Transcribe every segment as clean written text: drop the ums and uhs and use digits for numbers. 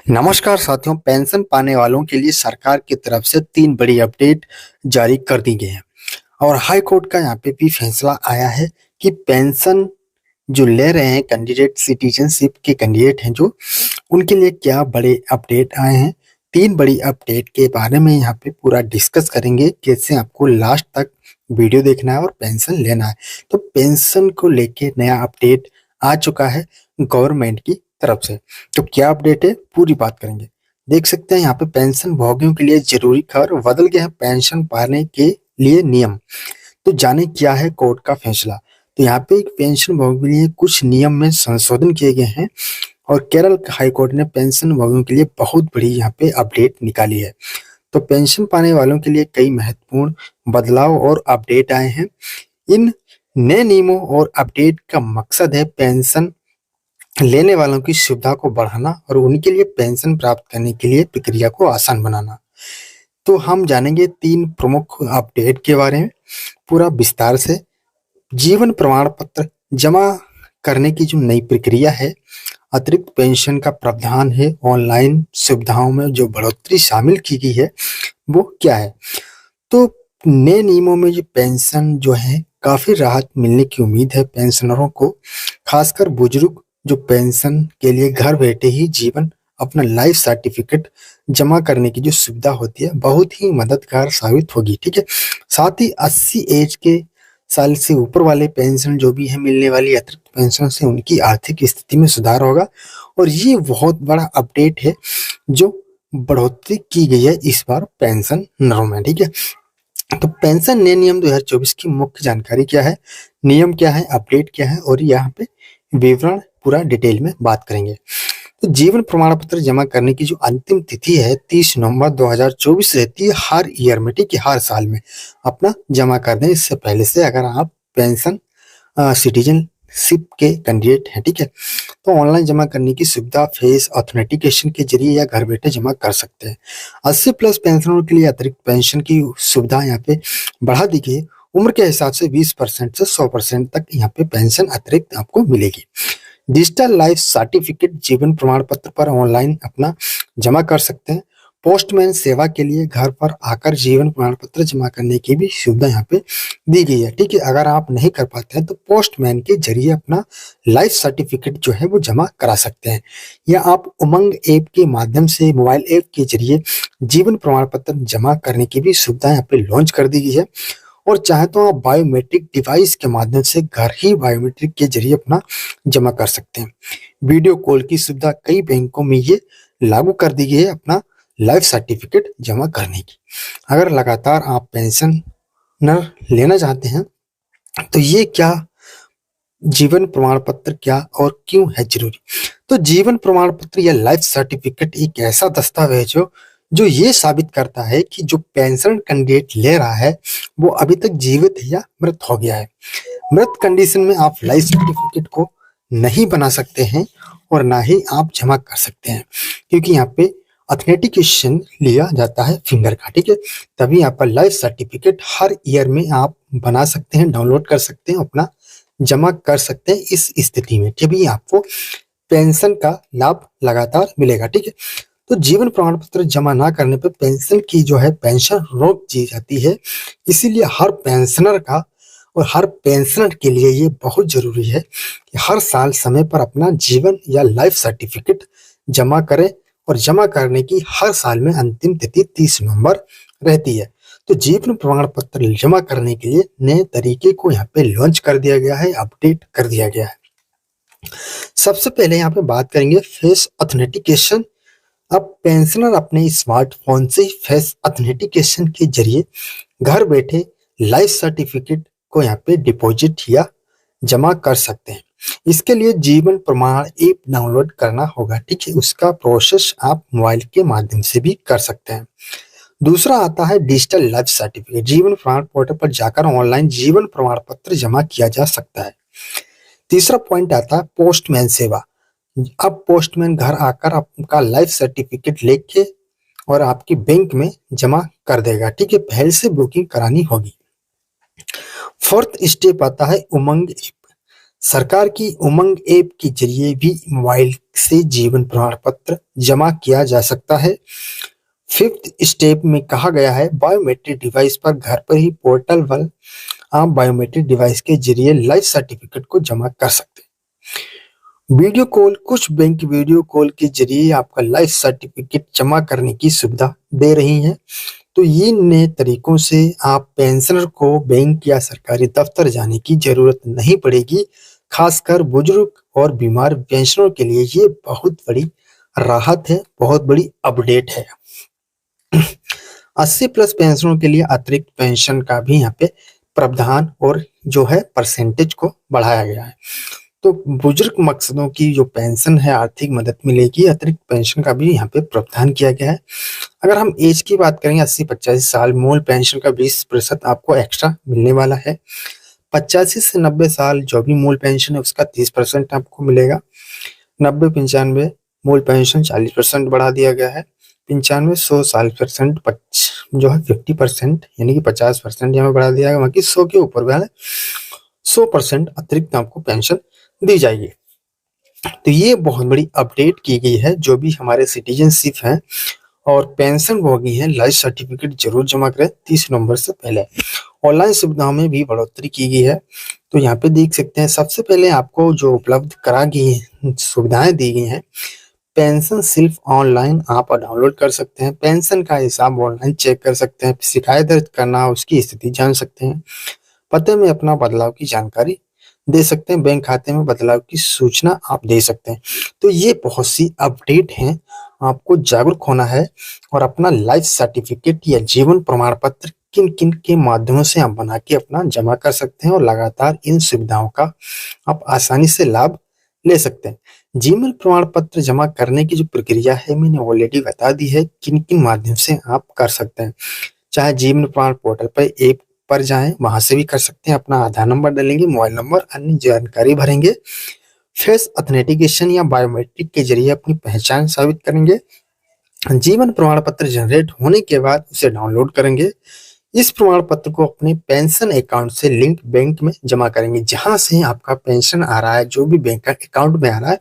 नमस्कार साथियों, पेंशन पाने वालों के लिए सरकार की तरफ से 3 बड़ी अपडेट जारी कर दी गई है और हाई कोर्ट का यहाँ पे भी फैसला आया है कि पेंशन जो ले रहे हैं कैंडिडेट, सिटीजनशिप के कैंडिडेट हैं जो, उनके लिए क्या बड़े अपडेट आए हैं। 3 बड़ी अपडेट के बारे में यहाँ पे पूरा डिस्कस करेंगे, कैसे आपको लास्ट तक वीडियो देखना है और पेंशन लेना है। तो पेंशन को लेके नया अपडेट आ चुका है गवर्नमेंट की तरफ से। तो क्या अपडेट है, पूरी बात करेंगे। देख सकते हैं यहाँ पे पेंशन भोगियों के लिए जरूरी खबर, बदल गया है पेंशन पाने के लिए नियम। तो जाने क्या है कोर्ट का फैसला। तो यहाँ पे एक पेंशन भोगियों के लिए कुछ नियम में संशोधन किए गए हैं और केरल हाई कोर्ट ने पेंशन भोगियों के लिए बहुत बड़ी यहाँ पे अपडेट निकाली है। तो पेंशन पाने वालों के लिए कई महत्वपूर्ण बदलाव और अपडेट आए हैं। इन नए नियमों और अपडेट का मकसद है पेंशन लेने वालों की सुविधा को बढ़ाना और उनके लिए पेंशन प्राप्त करने के लिए प्रक्रिया को आसान बनाना। तो हम जानेंगे 3 प्रमुख अपडेट के बारे में पूरा विस्तार से। जीवन प्रमाण पत्र जमा करने की जो नई प्रक्रिया है, अतिरिक्त पेंशन का प्रावधान है, ऑनलाइन सुविधाओं में जो बढ़ोतरी शामिल की गई है वो क्या है। तो नए नियमों में जो पेंशन जो है काफी राहत मिलने की उम्मीद है पेंशनरों को, खासकर बुजुर्ग जो पेंशन के लिए घर बैठे ही जीवन अपना लाइफ सर्टिफिकेट जमा करने की जो सुविधा होती है बहुत ही मददगार साबित होगी। ठीक है, साथ ही 80 एज के साल से ऊपर वाले पेंशन जो भी है मिलने वाली अतिरिक्त पेंशन से उनकी आर्थिक स्थिति में सुधार होगा और ये बहुत बड़ा अपडेट है जो बढ़ोतरी की गई है इस बार पेंशनरों में। ठीक है, तो पेंशन नए नियम 2024 की मुख्य जानकारी क्या है, नियम क्या है, अपडेट क्या है और यहाँ पे विवरण पूरा डिटेल में बात करेंगे। तो जीवन प्रमाण पत्र जमा करने की जो अंतिम तिथि है 30 नवंबर 2024 रहती है हर ईयर में। ठीक है, हर साल में अपना जमा कर दें इससे पहले से, अगर आप पेंशन सिटीजनशिप के कैंडिडेट हैं। ठीक है, तो ऑनलाइन जमा करने की सुविधा फेस ऑथेंटिकेशन के जरिए या घर बैठे जमा कर सकते हैं। 80 प्लस पेंशनरों के लिए अतिरिक्त पेंशन की सुविधा यहाँ पे बढ़ा दी गई है। उम्र के हिसाब से 20% से 100% तक यहाँ पे पेंशन अतिरिक्त आपको मिलेगी। डिजिटल लाइफ सर्टिफिकेट जीवन प्रमाण पत्र पर ऑनलाइन अपना जमा कर सकते हैं। पोस्टमैन सेवा के लिए घर पर आकर जीवन प्रमाण पत्र जमा करने की भी सुविधा यहाँ पे दी गई है। ठीक है, अगर आप नहीं कर पाते हैं तो पोस्टमैन के जरिए अपना लाइफ सर्टिफिकेट जो है वो जमा करा सकते हैं, या आप उमंग ऐप के माध्यम से मोबाइल ऐप के जरिए जीवन प्रमाण पत्र जमा करने की भी सुविधा यहाँ पे लॉन्च कर दी गई है। और चाहे तो आप बायोमेट्रिक डिवाइस के माध्यम से घर ही बायोमेट्रिक के जरिए अपना जमा कर सकते हैं। वीडियो कॉल की सुविधा कई बैंकों में ये लागू कर दी गई है अपना लाइफ सर्टिफिकेट जमा करने की। अगर लगातार आप पेंशन न लेना चाहते हैं तो ये क्या जीवन प्रमाण पत्र क्या और क्यों है जरूरी। तो जीवन प्रमाण पत्र या लाइफ सर्टिफिकेट एक ऐसा दस्तावेज हो जो ये साबित करता है कि जो पेंशन कैंडिडेट ले रहा है वो अभी तक जीवित है या मृत हो गया है। मृत कंडीशन में आप लाइफ सर्टिफिकेट को नहीं बना सकते हैं और ना ही आप जमा कर सकते हैं, क्योंकि यहाँ पे ऑथेंटिकेशन लिया जाता है फिंगर का। ठीक है, तभी आपका लाइफ सर्टिफिकेट हर ईयर में आप बना सकते हैं, डाउनलोड कर सकते हैं, अपना जमा कर सकते हैं। इस स्थिति में तभी आपको पेंशन का लाभ लगातार मिलेगा। ठीक है, तो जीवन प्रमाण पत्र जमा ना करने पर पेंशन की जो है पेंशन रोक दी जाती है। इसीलिए हर पेंशनर का और हर पेंशनर के लिए ये बहुत जरूरी है कि हर साल समय पर अपना जीवन या लाइफ सर्टिफिकेट जमा करें और जमा करने की हर साल में अंतिम तिथि 30 नवंबर रहती है। तो जीवन प्रमाण पत्र जमा करने के लिए नए तरीके को यहाँ पे लॉन्च कर दिया गया है, अपडेट कर दिया गया है। सबसे पहले यहाँ पे बात करेंगे फेस ऑथेंटिकेशन। अब पेंशनर अपने स्मार्टफोन से फेस ऑथेंटिकेशन के जरिए घर बैठे लाइफ सर्टिफिकेट को यहाँ पे डिपॉजिट या जमा कर सकते हैं। इसके लिए जीवन प्रमाण ऐप डाउनलोड करना होगा। ठीक है, उसका प्रोसेस आप मोबाइल के माध्यम से भी कर सकते हैं। दूसरा आता है डिजिटल लाइफ सर्टिफिकेट। जीवन प्रमाण पोर्टल पर जाकर ऑनलाइन जीवन प्रमाण पत्र जमा किया जा सकता है। तीसरा पॉइंट आता है पोस्टमैन सेवा। अब पोस्टमैन घर आकर आपका लाइफ सर्टिफिकेट लेके और आपकी बैंक में जमा कर देगा। ठीक है, पहले से बुकिंग करानी होगी। फोर्थ स्टेप आता है उमंग ऐप। सरकार की उमंग ऐप के जरिए भी मोबाइल से जीवन प्रमाण पत्र जमा किया जा सकता है। फिफ्थ स्टेप में कहा गया है बायोमेट्रिक डिवाइस पर घर पर ही पोर्टल पर आप बायोमेट्रिक डिवाइस के जरिए लाइफ सर्टिफिकेट को जमा कर सकते हैं। वीडियो कॉल, कुछ बैंक वीडियो कॉल के जरिए आपका लाइफ सर्टिफिकेट जमा करने की सुविधा दे रही हैं। तो ये नए तरीकों से आप पेंशनर को बैंक या सरकारी दफ्तर जाने की जरूरत नहीं पड़ेगी। खासकर बुजुर्ग और बीमार पेंशनरों के लिए ये बहुत बड़ी राहत है, बहुत बड़ी अपडेट है। 80 प्लस पेंशनरों के लिए अतिरिक्त पेंशन का भी यहाँ पे प्रावधान और जो है परसेंटेज को बढ़ाया गया है। तो बुजुर्ग मकसदों की जो पेंशन है, आर्थिक मदद मिलेगी, अतिरिक्त पेंशन का भी यहाँ पे प्रावधान किया गया है। अगर हम एज की बात करें 80-85 साल, मूल पेंशन का 20% आपको एक्स्ट्रा मिलने वाला है। 85 से 90 साल जो भी मूल पेंशन है उसका 30% आपको मिलेगा। 90-95 मूल पेंशन 40% बढ़ा दिया गया है। 95-100 साल परसेंट जो है 50% यानी कि 50% यहाँ बढ़ा दिया गया। बाकी 100 के ऊपर वाले 100% अतिरिक्त आपको पेंशन दी जाएगी। तो ये बहुत बड़ी अपडेट की गई है। जो भी हमारे सिटीजनशिप है और पेंशन भोगी है, लाइफ सर्टिफिकेट जरूर जमा करें 30 नवंबर से पहले। ऑनलाइन सुविधाओं में भी बढ़ोतरी की गई है। तो यहाँ पे देख सकते हैं, सबसे पहले आपको जो उपलब्ध करा गई सुविधाएं दी गई हैं, पेंशन सिर्फ ऑनलाइन आप डाउनलोड कर सकते हैं। पेंशन का हिसाब ऑनलाइन चेक कर सकते हैं। शिकायत दर्ज करना, उसकी स्थिति जान सकते हैं। पते में अपना बदलाव की जानकारी दे सकते हैं। बैंक खाते में बदलाव की सूचना आप दे सकते हैं। तो ये बहुत सी अपडेट हैं। आपको जागरूक होना है और अपना लाइफ सर्टिफिकेट या जीवन प्रमाण पत्र किन किन के माध्यमों से आप बना के अपना जमा कर सकते हैं और लगातार इन सुविधाओं का आप आसानी से लाभ ले सकते हैं। जीवन प्रमाण पत्र जमा करने की जो प्रक्रिया है मैंने ऑलरेडी बता दी है, किन किन माध्यम से आप कर सकते हैं। चाहे जीवन प्रमाण पोर्टल पर ऐप पर जाएं, वहां से भी कर सकते हैं। अपना आधार नंबर डालेंगे, मोबाइल नंबर, अन्य जानकारी भरेंगे। फेस ऑथेंटिकेशन या बायोमेट्रिक के जरिए अपनी पहचान साबित करेंगे। जीवन प्रमाण पत्र जनरेट होने के बाद उसे डाउनलोड करेंगे। इस प्रमाण पत्र को अपने पेंशन अकाउंट से लिंक बैंक में जमा करेंगे। जहां से आपका पेंशन आ रहा है, जो भी बैंक का अकाउंट में आ रहा है,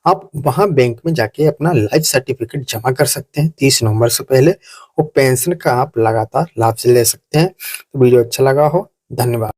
आप वहां बैंक में जाके अपना लाइफ सर्टिफिकेट जमा कर सकते हैं 30 नवंबर से पहले, और पेंशन का आप लगातार लाभ से ले सकते हैं। तो वीडियो अच्छा लगा हो, धन्यवाद।